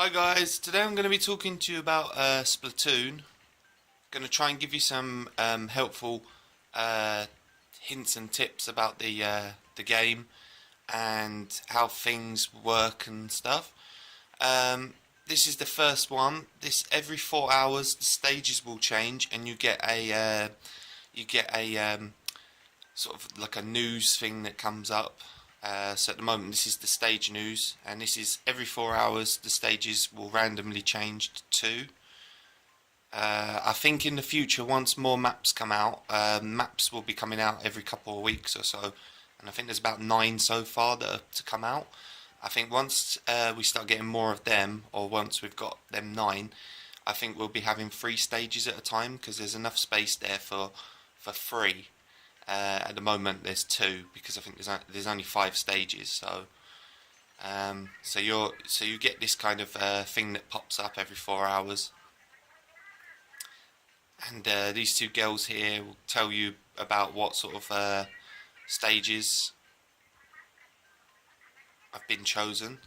Hi guys, today I'm going to be talking to you about Splatoon. Going to try and give you some helpful uh, hints and tips about the game and how things work and stuff. This is the first one. This every 4 hours the stages will change and you get a sort of like a news thing that comes up. So at the moment this is the stage news, and this is every 4 hours the stages will randomly change to. I think in the future, once more maps come out, maps will be coming out every couple of weeks or so, and I think there's about 9 so far that are to come out. I think once we start getting more of them, or once we've got them 9, I think we'll be having 3 stages at a time, because there's enough space there for 3. At the moment there's 2, because I think there's only 5 stages. So you get this kind of thing that pops up every 4 hours, and these 2 girls here will tell you about what sort of stages have been chosen.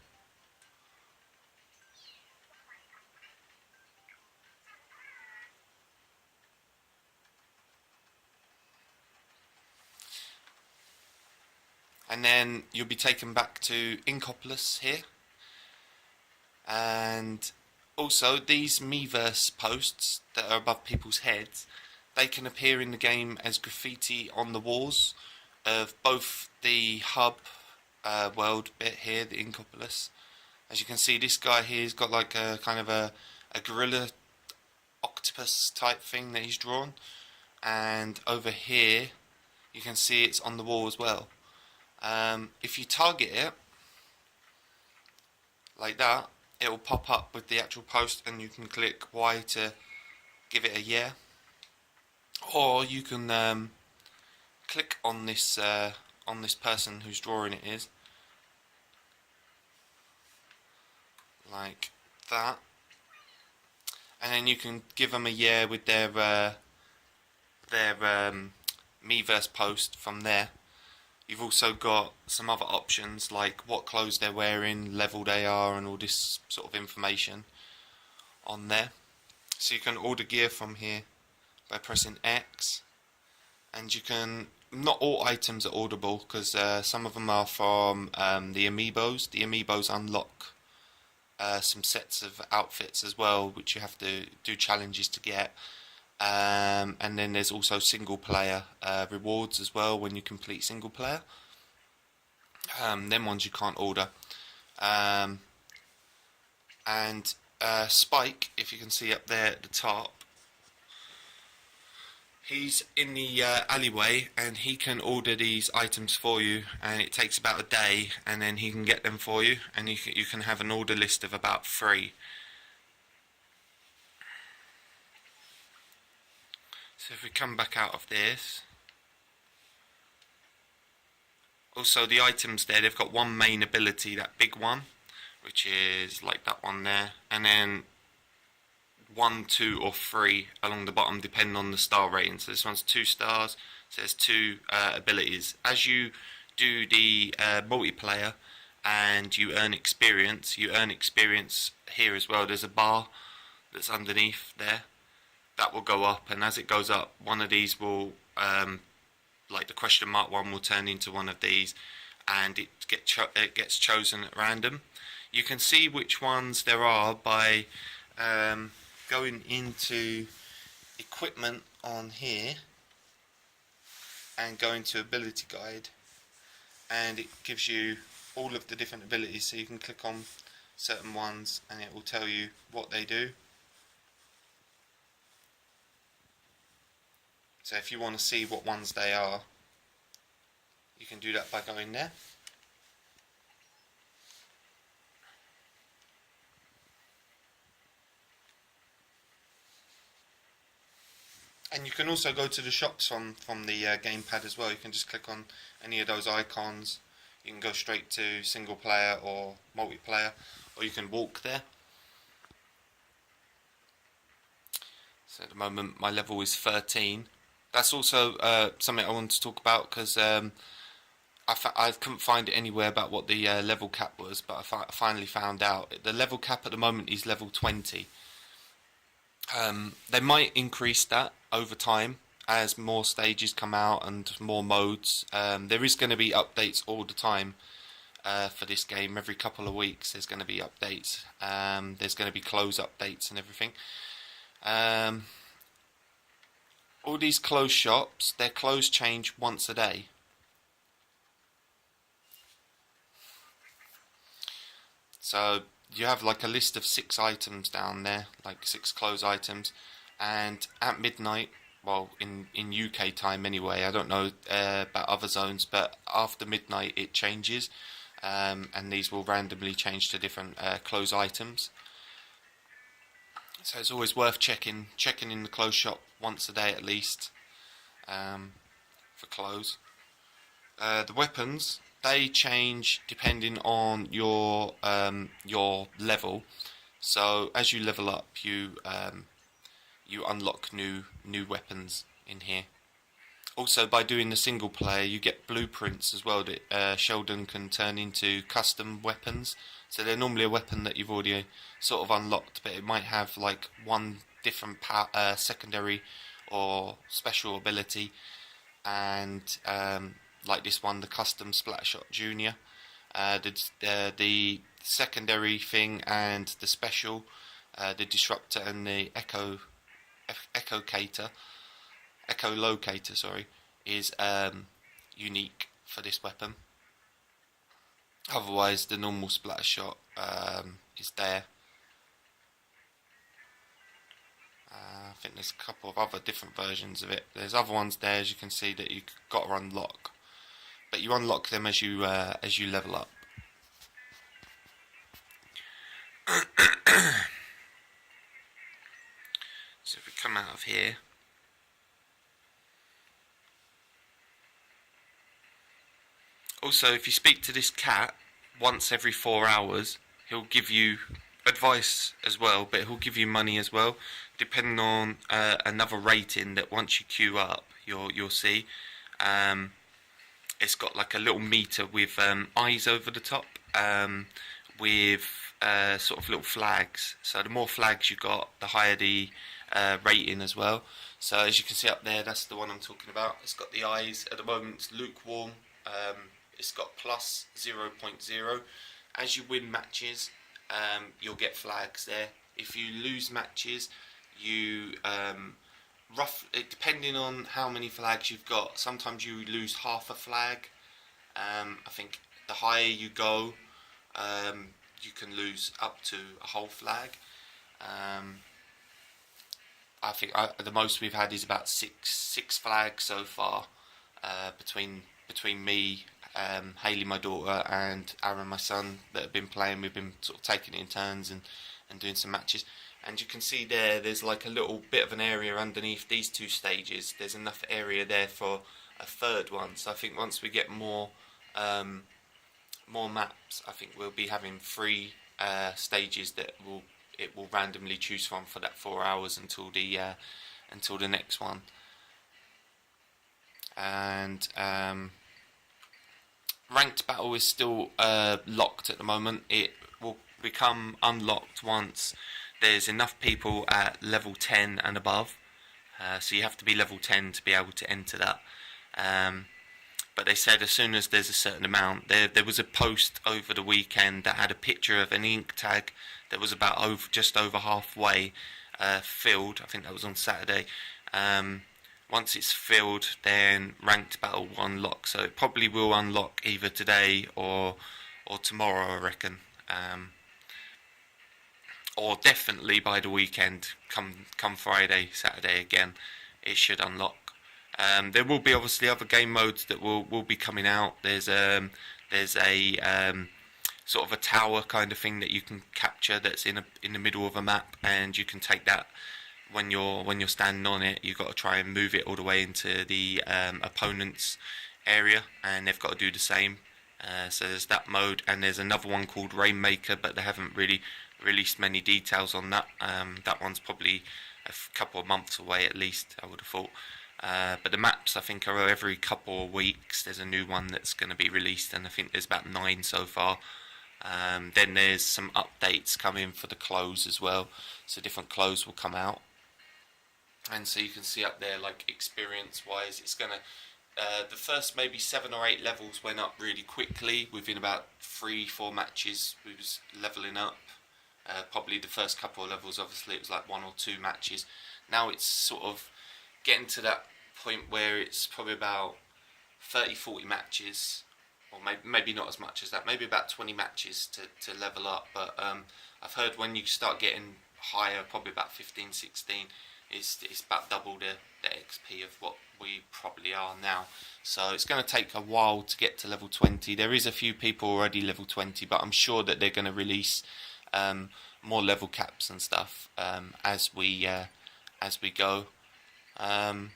And then you'll be taken back to Inkopolis here. And also these Miiverse posts that are above people's heads, they can appear in the game as graffiti on the walls of both the hub world bit here, the Inkopolis. As you can see, this guy here's got like a kind of a gorilla octopus type thing that he's drawn. And over here you can see it's on the wall as well. If you target it like that, it will pop up with the actual post, and you can click Y to give it a yeah, or you can click on this person whose drawing it is, like that, and then you can give them a yeah with their Miiverse post from there. You've also got some other options like what clothes they're wearing, level they are, and all this sort of information on there. So you can order gear from here by pressing X, and you can, not all items are orderable, because some of them are from the amiibos. The amiibos unlock some sets of outfits as well, which you have to do challenges to get. And then there's also single player rewards as well when you complete single player. Them ones you can't order. And Spike, if you can see up there at the top, he's in the alleyway, and he can order these items for you, and it takes about a day, and then he can get them for you, and you can have an order list of about 3. So if we come back out of this, also the items there, they've got one main ability, that big one, which is like that one there, and then 1, 2 or 3 along the bottom depending on the star rating. So this one's 2 stars, so there's 2 abilities. As you do the multiplayer and you earn experience here as well. There's a bar that's underneath there that will go up, and as it goes up, one of these will, like the question mark one, will turn into one of these, and it gets chosen at random. You can see which ones there are by going into equipment on here and going to ability guide, and it gives you all of the different abilities, so you can click on certain ones and it will tell you what they do. So if you want to see what ones they are, you can do that by going there. And you can also go to the shops from the gamepad as well. You can just click on any of those icons. You can go straight to single player or multiplayer, or you can walk there. So at the moment my level is 13. That's also something I want to talk about, because I couldn't find it anywhere about what the level cap was, but I finally found out. The level cap at the moment is level 20. They might increase that over time as more stages come out and more modes. There is going to be updates all the time for this game. Every couple of weeks there's going to be updates. There's going to be close updates and everything. All these closed shops, their clothes change once a day. So you have like a list of 6 items down there, like 6 clothes items, and at midnight, well, in UK time anyway, I don't know about other zones, but after midnight it changes, and these will randomly change to different clothes items. So it's always worth checking in the clothes shop once a day at least for clothes. The weapons, they change depending on your level. So as you level up, you unlock new weapons in here. Also, by doing the single player, you get blueprints as well that Sheldon can turn into custom weapons. So they're normally a weapon that you've already sort of unlocked, but it might have like one different secondary or special ability, and like this one, the custom Splatshot Junior. The secondary thing and the special, the Disruptor and the Echolocator, sorry, is unique for this weapon. Otherwise, the normal Splatshot is there. I think there's a couple of other different versions of it. There's other ones there, as you can see, that you've got to unlock, but you unlock them as you level up. So if we come out of here, also if you speak to this cat once every 4 hours, he'll give you advice as well, but he'll give you money as well, depending on another rating that once you queue up, you'll see. It's got like a little meter with eyes over the top, with sort of little flags. So the more flags you got, the higher the rating as well. So as you can see up there, that's the one I'm talking about. It's got the eyes. At the moment it's lukewarm. It's got plus 0.0. As you win matches, you'll get flags there. If you lose matches, you depending on how many flags you've got, sometimes you lose half a flag. I think the higher you go, you can lose up to a whole flag. I think the most we've had is about six flags so far, between me, Hayley, my daughter, and Aaron, my son, that have been playing. We've been sort of taking it in turns and doing some matches. And you can see there's like a little bit of an area underneath these 2 stages. There's enough area there for a third one. So I think once we get more maps, I think we'll be having 3 stages that it will randomly choose from for that 4 hours until the next one. And ranked battle is still locked at the moment. It will become unlocked once there's enough people at level 10 and above. So you have to be level 10 to be able to enter that. But they said as soon as there's a certain amount, there was a post over the weekend that had a picture of an ink tag that was about just over halfway filled. I think that was on Saturday. Once it's filled, then ranked battle will unlock. So it probably will unlock either today or tomorrow, I reckon. Or definitely by the weekend, come Friday, Saturday again, it should unlock. There will be obviously other game modes that will be coming out. There's a sort of a tower kind of thing that you can capture that's in the middle of a map, and you can take that when you're standing on it. You've got to try and move it all the way into the opponent's area, and they've got to do the same. So there's that mode, and there's another one called Rainmaker, but they haven't really released many details on that. That one's probably a couple of months away at least, I would have thought. But the maps, I think, are every couple of weeks. There's a new one that's going to be released, and I think there's about 9 so far. Then there's some updates coming for the clothes as well, so different clothes will come out. And so you can see up there, like experience-wise, it's gonna. The first maybe 7 or 8 levels went up really quickly. Within about 3-4 matches, we was leveling up. Probably the first couple of levels, obviously, it was like 1 or 2 matches. Now it's sort of getting to that point where it's probably about 30-40 matches, or maybe not as much as that, maybe about 20 matches to level up. But I've heard when you start getting higher, probably about 15-16, it's about double the XP of what we probably are now. So it's going to take a while to get to level 20. There is a few people already level 20, but I'm sure that they're going to release more level caps and stuff as we go. I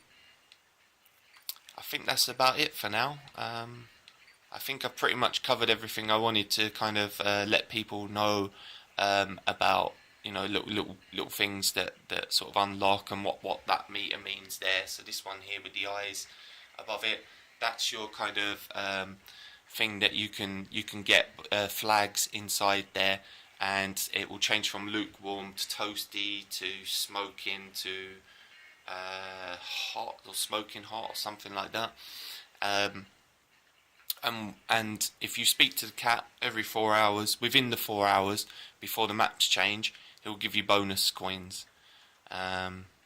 think that's about it for now. I think I've pretty much covered everything I wanted to kind of let people know about, you know, little things that sort of unlock and what that meter means there. So this one here with the eyes above it, that's your kind of thing that you can get flags inside there, and it will change from lukewarm to toasty to smoking to hot or smoking hot or something like that. And if you speak to the cat every 4 hours, within the 4 hours before the maps change, it will give you bonus coins.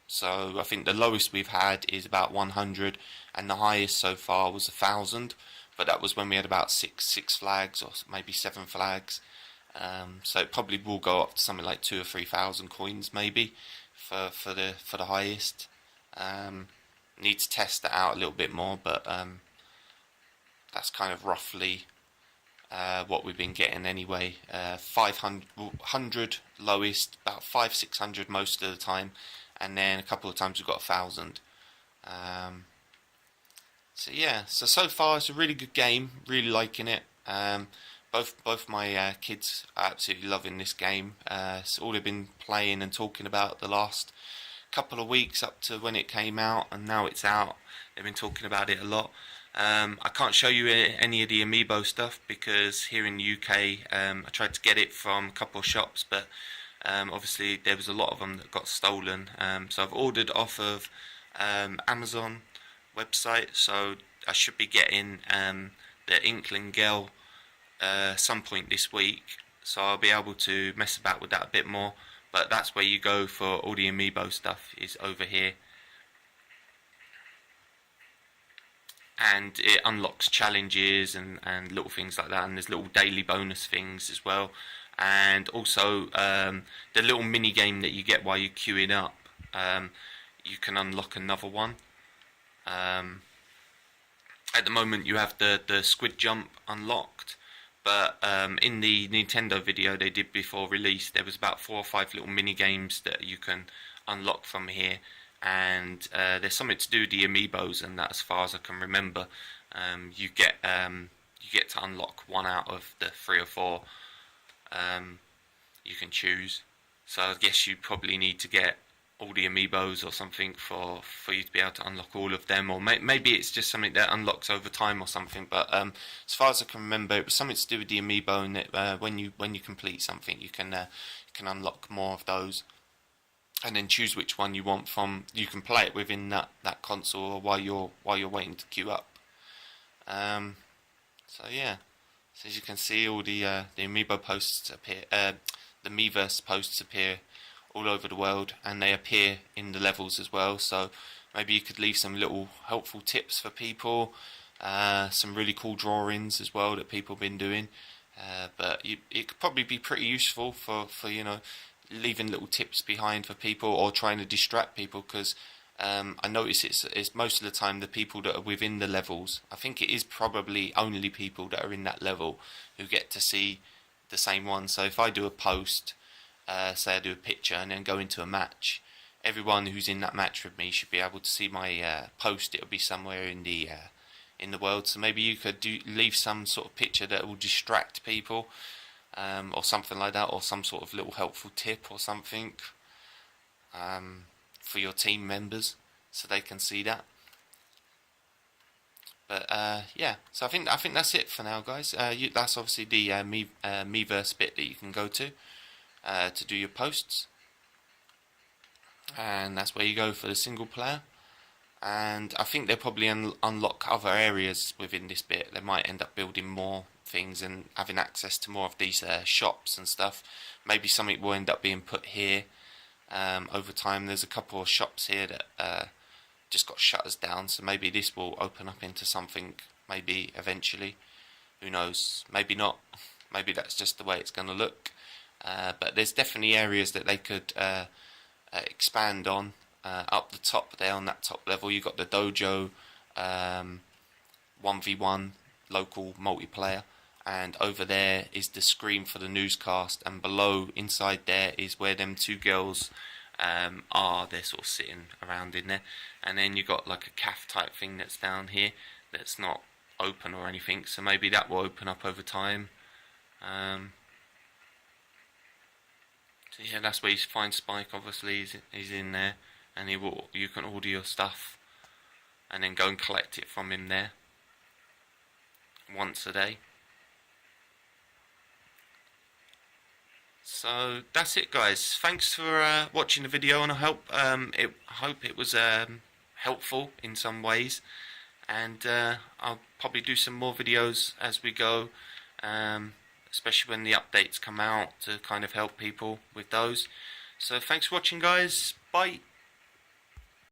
So I think the lowest we've had is about 100, and the highest so far was 1,000. But that was when we had about six flags, or maybe 7 flags. So it probably will go up to something like 2,000 or 3,000 coins, maybe for the highest. Need to test that out a little bit more, but that's kind of roughly what we've been getting anyway. 500 lowest, about 500-600 most of the time, and then a couple of times we've got 1,000. So yeah, so far it's a really good game. Really liking it. Both my kids are absolutely loving this game. It's all they've been playing and talking about the last couple of weeks up to when it came out, and now it's out. They've been talking about it a lot. I can't show you any of the amiibo stuff because here in the UK, I tried to get it from a couple of shops, but obviously there was a lot of them that got stolen. So I've ordered off of Amazon website, so I should be getting the Inkling Girl some point this week, so I'll be able to mess about with that a bit more. But that's where you go for all the amiibo stuff, is over here. And it unlocks challenges and little things like that, and there's little daily bonus things as well, and also the little mini game that you get while you're queuing up, you can unlock another one. At the moment you have the squid jump unlocked, but in the Nintendo video they did before release, there was about 4 or 5 little mini games that you can unlock from here. And there's something to do with the amiibos, and that, as far as I can remember, you get to unlock 1 out of the 3 or 4 you can choose. So I guess you probably need to get all the amiibos or something for you to be able to unlock all of them, or maybe it's just something that unlocks over time or something. But as far as I can remember, it was something to do with the amiibo, and that when you complete something, you can unlock more of those. And then choose which one you want from. You can play it within that console while you're waiting to queue up. So yeah, so as you can see, all the amiibo posts appear. The Miiverse posts appear all over the world, and they appear in the levels as well. So maybe you could leave some little helpful tips for people, some really cool drawings as well that people have been doing. But it could probably be pretty useful for you know, leaving little tips behind for people, or trying to distract people, because I notice it's most of the time the people that are within the levels. I think it is probably only people that are in that level who get to see the same one. So if I do a post, say I do a picture and then go into a match, everyone who's in that match with me should be able to see my post. It'll be somewhere in the world. So maybe you could leave some sort of picture that will distract people, or something like that, or some sort of little helpful tip or something for your team members, so they can see that. But yeah, so I think that's it for now, guys. That's obviously the Miiverse bit that you can go to do your posts, and that's where you go for the single player. And I think they'll probably unlock other areas within this bit. They might end up building more things and having access to more of these shops and stuff. Maybe something will end up being put here over time. There's a couple of shops here that just got shutters down, so maybe this will open up into something, maybe eventually. Who knows? Maybe not. Maybe that's just the way it's going to look. But there's definitely areas that they could expand on. Up the top there, on that top level, you've got the dojo, 1v1 local multiplayer, and over there is the screen for the newscast, and below, inside there, is where them two girls are. They're sort of sitting around in there, and then you've got like a calf type thing that's down here that's not open or anything, so maybe that will open up over time. So yeah, that's where you find Spike. Obviously he's in there, and you can order your stuff and then go and collect it from him there once a day. So that's it, guys. Thanks for watching the video, and I hope it was helpful in some ways, and I'll probably do some more videos as we go, especially when the updates come out, to kind of help people with those. So thanks for watching, guys. Bye.